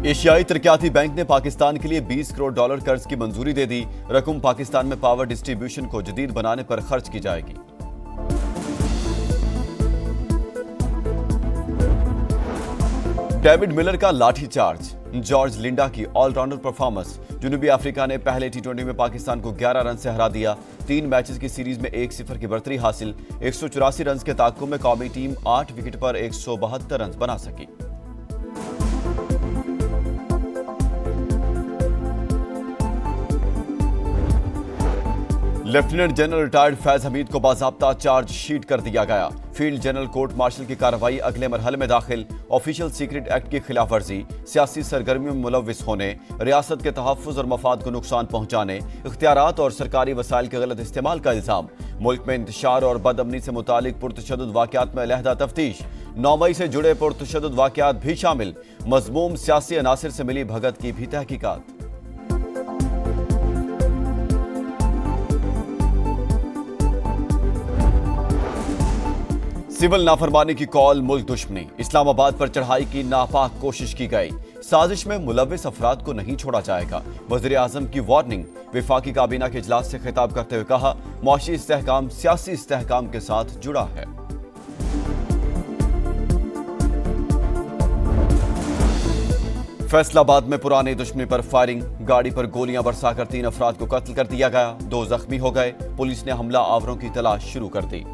एशियाई तरक्याती बैंक ने पाकिस्तान के लिए 20 करोड़ डॉलर कर्ज की मंजूरी दे दी। रकम पाकिस्तान में पावर डिस्ट्रीब्यूशन को जदीद बनाने पर खर्च की जाएगी। डेविड मिलर का लाठीचार्ज, जॉर्ज लिंडा की ऑलराउंडर परफॉर्मेंस। जनूबी अफ्रीका ने पहले टी20 में पाकिस्तान को 11 रन से हरा दिया। 3 मैचेस की सीरीज में 1-0 की बढ़तरी हासिल। 184 रन के ताकुब में कौमी टीम 8 विकेट पर 172 रन बना सकी। Lieutenant general retired Faiz Hamid को बाज़ाब्ता चार्जशीट कर दिया गया। फील्ड जनरल कोर्ट मार्शल की कार्रवाई अगले मरहले में दाखिल। ऑफिशियल सीक्रेट एक्ट की खिलाफ वर्जी, सियासी सरगर्मियों में मुलविस होने, रियासत के तहफ़्फ़ुज़ और मफाद को नुकसान पहुंचाने, इख्तियारात और सरकारी वसाइल के गलत इस्तेमाल का इल्जाम। मुल्क में इंतशार और बदअमनी से मुतालिक पुरतशद्दुद वाक़यात में अलहदा तफ्तीश। 9 मई से जुड़े पुरतशद्दुद वाक़यात भी शामिल। मज़मूम सियासी अनासिर से मिली भगत की भी तहकीकात। सिविल नाफरमानी की कॉल, मुल्क दुश्मनी। इस्लामाबाद पर चढ़ाई की नापाक कोशिश की गई। साजिश में मुलविस अफराद को नहीं छोड़ा जाएगा। वज़ीर आज़म की वार्निंग। वफाकी काबीना के इजलास से खिताब करते हुए कहा, मुआशी इस्तेहकाम सियासी इस्तेहकाम के साथ जुड़ा है। फैसलाबाद में पुराने दुश्मनी पर फायरिंग, गाड़ी पर गोलियां बरसाकर 3 अफराद को कत्ल कर दिया गया। 2 जख्मी हो गए। पुलिस ने हमला आवरों की तलाश शुरू कर दी।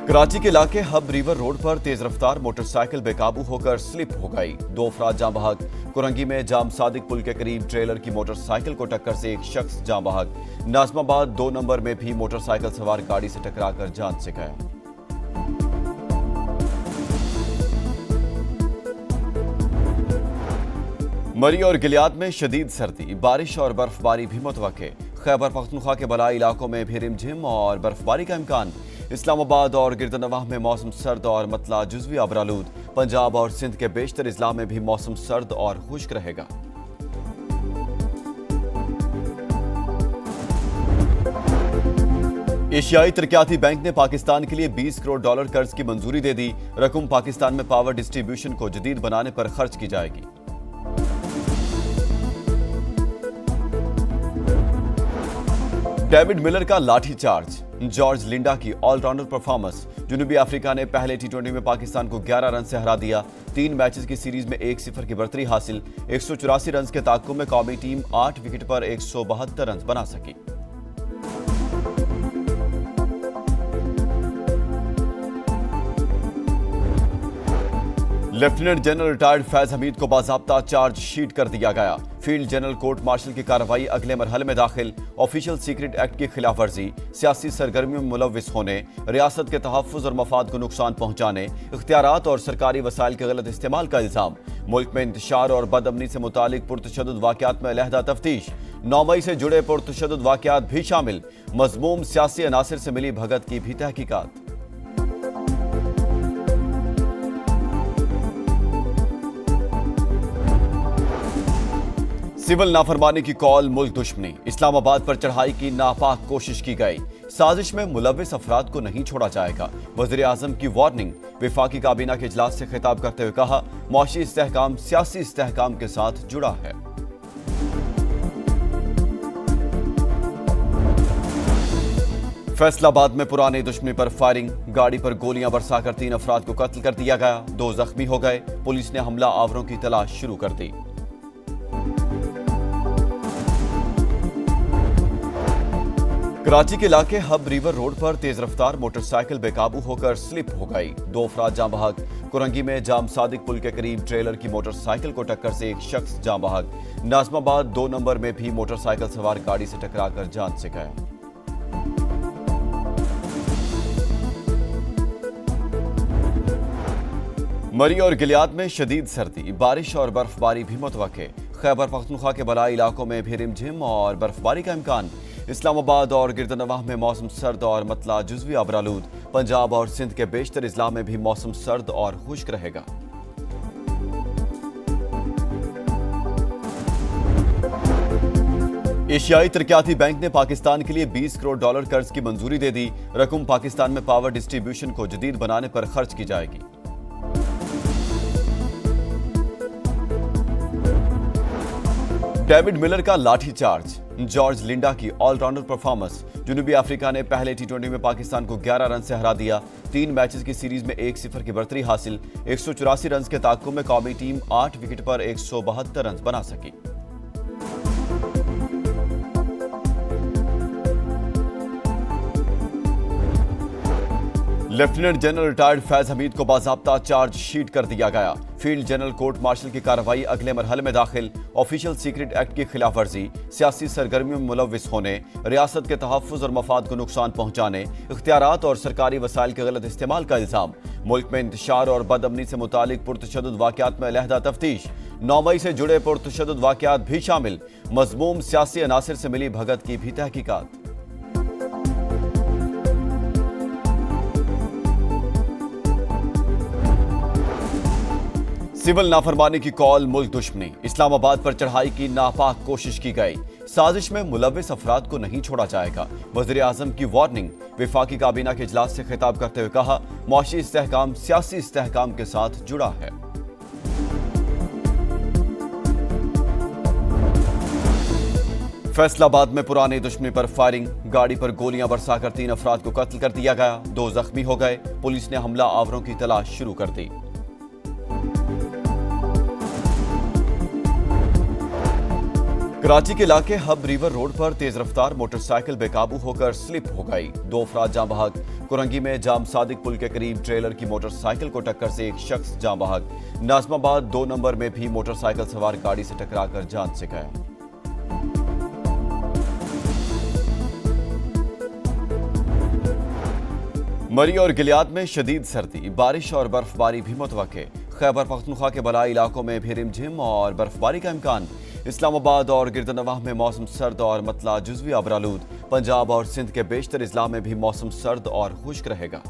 कराची के इलाके हब रिवर रोड पर तेज रफ्तार मोटरसाइकिल बेकाबू होकर स्लिप हो गई। 2 अफराद जाँ बहक। कुरंगी में जाम सादिक पुल के करीब ट्रेलर की मोटरसाइकिल को टक्कर से एक शख्स जाँ बहक। नाजमाबाद 2 नंबर में भी मोटरसाइकिल सवार गाड़ी से टकराकर जान से गया। मरी और गिलियाद में शदीद सर्दी, बारिश और बर्फबारी भी मुतवक्के। खैबर पख्तूनख्वा के बलाई इलाकों में भी रिमझिम और बर्फबारी का इम्कान। इस्लामाबाद और गिरदनवाह में मौसम सर्द और मतला जुज़वी अबरालूद। पंजाब और सिंध के बेशतर इजला में भी मौसम सर्द और खुश्क रहेगा। एशियाई तरक्याती बैंक ने पाकिस्तान के लिए 20 करोड़ डॉलर कर्ज की मंजूरी दे दी। रकम पाकिस्तान में पावर डिस्ट्रीब्यूशन को जदीद बनाने पर खर्च की जाएगी। डेविड मिलर का लाठीचार्ज, जॉर्ज लिंडा की ऑलराउंडर परफॉर्मेंस। जनूबी अफ्रीका ने पहले टी20 में पाकिस्तान को 11 रन से हरा दिया। 3 मैचेस की सीरीज में 1-0 की बढ़तरी हासिल। 184 रन के ताकुब में कौमी टीम 8 विकेट पर 172 रन बना सकी। Lieutenant general retired Faiz Hamid को बाज़ाब्ता चार्जशीट कर दिया गया। फील्ड जनरल कोर्ट मार्शल की कार्रवाई अगले मरहले में दाखिल। ऑफिशियल सीक्रेट एक्ट की खिलाफ वर्जी, सियासी सरगर्मियों में मुलविस होने, रियासत के तहफ़्फ़ुज़ और मफाद को नुकसान पहुंचाने, इख्तियारात और सरकारी वसाइल के गलत इस्तेमाल का इल्जाम। मुल्क में इंतशार और बदअमनी से मुतालिक पुरतशद्दुद वाक़यात में अलहदा तफ्तीश। 9 मई से जुड़े पुरतशद्दुद वाक़यात भी शामिल। मज़मूम सियासी अनासिर से मिली भगत की भी तहकीकात। सिविल नाफरमानी की कॉल, मुल्क दुश्मनी। इस्लामाबाद पर चढ़ाई की नापाक कोशिश की गई। साजिश में मुलविस अफराद को नहीं छोड़ा जाएगा। वज़ीर आज़म की वार्निंग। वफाकी काबीना के इजलास से खिताब करते हुए कहा, मुआशी इस्तेहकाम सियासी इस्तेहकाम के साथ जुड़ा है। फैसलाबाद में पुराने दुश्मनी पर फायरिंग, गाड़ी पर गोलियां बरसाकर 3 अफराद को कत्ल कर दिया गया। 2 जख्मी हो गए। पुलिस ने हमला आवरों की तलाश शुरू कर दी। कराची के इलाके हब रिवर रोड पर तेज रफ्तार मोटरसाइकिल बेकाबू होकर स्लिप हो गई। 2 अफराद जाँ बहक। कुरंगी में जाम सादिक पुल के करीब ट्रेलर की मोटरसाइकिल को टक्कर से एक शख्स जाँ बहक। नाजमाबाद 2 नंबर में भी मोटरसाइकिल सवार गाड़ी से टकराकर जान से गया। मरी और गिलियाद में शदीद सर्दी, बारिश और बर्फबारी भी मुतवक्के। खैबर पख्तूनख्वा के बलाई इलाकों में भी रिमझिम और बर्फबारी का इम्कान। इस्लामाबाद और गिरदनवाह में मौसम सर्द और मतला जुज़वी अबरालूद। पंजाब और सिंध के बेशतर इजला में भी मौसम सर्द और खुश्क रहेगा। एशियाई तरक्याती बैंक ने पाकिस्तान के लिए 20 करोड़ डॉलर कर्ज की मंजूरी दे दी। रकम पाकिस्तान में पावर डिस्ट्रीब्यूशन को जदीद बनाने पर खर्च की जाएगी। डेविड मिलर का लाठीचार्ज, जॉर्ज लिंडा की ऑलराउंडर परफॉर्मेंस। जनूबी अफ्रीका ने पहले टी20 में पाकिस्तान को 11 रन से हरा दिया। 3 मैचेस की सीरीज में 1-0 की बढ़तरी हासिल। 184 रन के ताक़ुब में कौमी टीम 8 विकेट पर 172 रन बना सकी। Lieutenant general retired Faiz Hamid को बाज़ाब्ता चार्जशीट कर दिया गया। फील्ड जनरल कोर्ट मार्शल की कार्रवाई अगले मरहले में दाखिल। ऑफिशियल सीक्रेट एक्ट की खिलाफ वर्जी, सियासी सरगर्मियों में मुलव्विस होने, रियासत के तहफ़्फ़ुज़ और मफाद को नुकसान पहुंचाने, इख्तियारात और सरकारी वसाइल के गलत इस्तेमाल का इल्ज़ाम। मुल्क में इंतशार और बदअमनी से मुतालिक पुरतशद्दुद वाक़यात में अलहदा तफ्तीश। 9 मई से जुड़े पुरतशद्दुद वाक़यात भी शामिल। मज़मूम सियासी अनासिर से मिली भगत की भी तहकीकात। सिविल नाफरमानी की कॉल, मुल्क दुश्मनी। इस्लामाबाद पर चढ़ाई की नापाक कोशिश की गई। साजिश में मुलव्विस अफराद को नहीं छोड़ा जाएगा। वज़ीर आज़म की वार्निंग। वफाकी काबीना के इजलास से खिताब करते हुए कहा, मुआशी इस्तेहकाम सियासी इस्तेहकाम के साथ जुड़ा है। फैसलाबाद में पुरानी दुश्मनी पर फायरिंग, गाड़ी पर गोलियां बरसाकर 3 अफराद को कत्ल कर दिया गया। 2 जख्मी हो गए। पुलिस ने हमला आवरों की तलाश शुरू कर दी। कराची के इलाके हब रिवर रोड पर तेज रफ्तार मोटरसाइकिल बेकाबू होकर स्लिप हो गई। 2 अफराद जाँ बहक। कुरंगी में जाम सादिक पुल के करीब ट्रेलर की मोटरसाइकिल को टक्कर से एक शख्स जाँ बहक। नाजमाबाद 2 नंबर में भी मोटरसाइकिल सवार गाड़ी से टकराकर जान से गया। मरी और गिलियाद में शदीद सर्दी, बारिश और बर्फबारी भी मुतवक्के। खैबर पख्तूनख्वा के बलाई इलाकों में भी रिमझिम और बर्फबारी का इम्कान। इस्लामाबाद और गिरदनवाह में मौसम सर्द और मतला जुज़वी आबरालूद। पंजाब और सिंध के बेशतर इजला में भी मौसम सर्द और खुश्क रहेगा।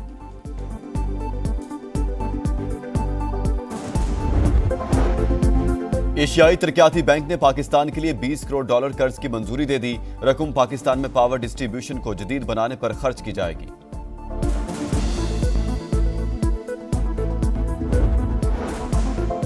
एशियाई तरक्याती बैंक ने पाकिस्तान के लिए 20 करोड़ डॉलर कर्ज की मंजूरी दे दी। रकम पाकिस्तान में पावर डिस्ट्रीब्यूशन को जदीद बनाने पर खर्च की जाएगी।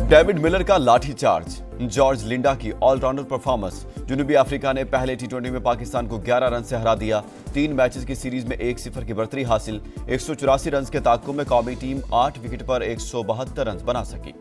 डेविड मिलर का लाठीचार्ज, जॉर्ज लिंडा की ऑलराउंडर परफॉर्मेंस। जनूबी अफ्रीका ने पहले टी20 में पाकिस्तान को 11 रन से हरा दिया। 3 मैचेस की सीरीज में 1-0 की बढ़तरी हासिल। 184 रन के ताक़ुब में कौमी टीम 8 विकेट पर 172 रन बना सकी।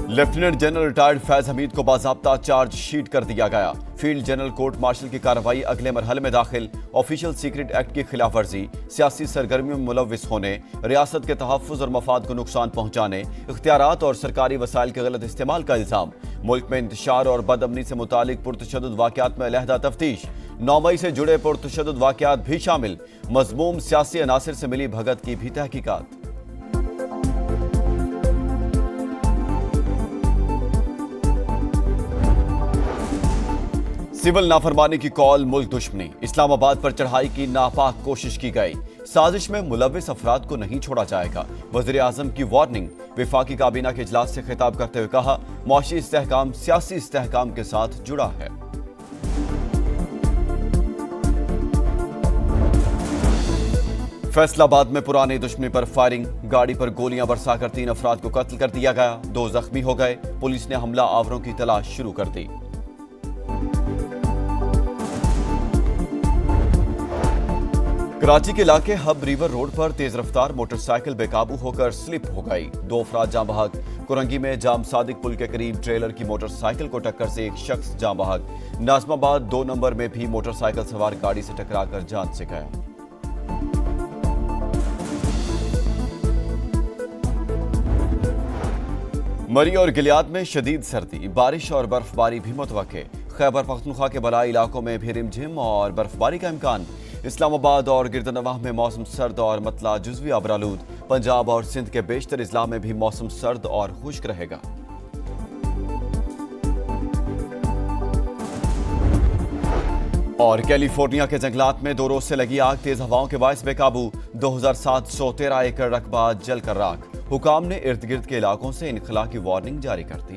Lieutenant general retired Faiz Hamid को बाज़ाब्ता चार्जशीट कर दिया गया। फील्ड जनरल कोर्ट मार्शल की कार्रवाई अगले मरहले में दाखिल। ऑफिशियल सीक्रेट एक्ट की खिलाफ वर्जी, सियासी सरगर्मियों में मुलव्विस होने, रियासत के तहफ़्फ़ुज़ और मफाद को नुकसान पहुंचाने, इख्तियारात और सरकारी वसाइल के गलत इस्तेमाल का इल्ज़ाम। मुल्क में इंतशार और बदअमनी से मुतालिक पुरतशद्दुद वाक़यात में अलहदा तफ्तीश। 9 मई से जुड़े पुरतशद्दुद वाक़यात भी शामिल। मज़मूम सियासी अनासिर से मिली भगत की भी तहकीकात। सिविल नाफरमानी की कॉल, मुल्क दुश्मनी। इस्लामाबाद पर चढ़ाई की नापाक कोशिश की गई। साजिश में मुलव्विस अफराद को नहीं छोड़ा जाएगा। वज़ीर आज़म की वार्निंग। वफाकी काबीना के इजलास से खिताब करते हुए कहा, मुआशी इस्तेहकाम सियासी इस्तेहकाम के साथ जुड़ा है। फैसलाबाद में पुरानी दुश्मनी पर फायरिंग, गाड़ी पर गोलियां बरसाकर 3 अफराद को कत्ल कर दिया गया। 2 जख्मी हो गए। पुलिस ने हमला आवरों की तलाश शुरू कर दी। कराची के इलाके हब रिवर रोड पर तेज रफ्तार मोटरसाइकिल बेकाबू होकर स्लिप हो गई। 2 अफराद जाँ बहक। कुरंगी में जाम सादिक पुल के करीब ट्रेलर की मोटरसाइकिल को टक्कर से एक शख्स जाँ बहक। नाजमाबाद 2 नंबर में भी मोटरसाइकिल सवार गाड़ी से टकराकर जान से गया। मरी और गिलियाद में शदीद सर्दी, बारिश और बर्फबारी भी मुतवक्के। खैबर पख्तूनख्वा के बलाई इलाकों में भी रिमझिम और बर्फबारी का इम्कान। इस्लामाबाद और गिरदनवाह में मौसम सर्द और मतला जुज़वी आबरालूद। पंजाब और सिंध के बेशतर इजला में भी मौसम सर्द और खुश्क रहेगा। और कैलिफोर्निया के जंगलात में 2 रोज से लगी आग तेज हवाओं के बायस बेकाबू। 2713 एकड़ रकबा जलकर राख। हुकाम ने इर्द गिर्द के इलाकों से इनखला की वार्निंग जारी कर दी।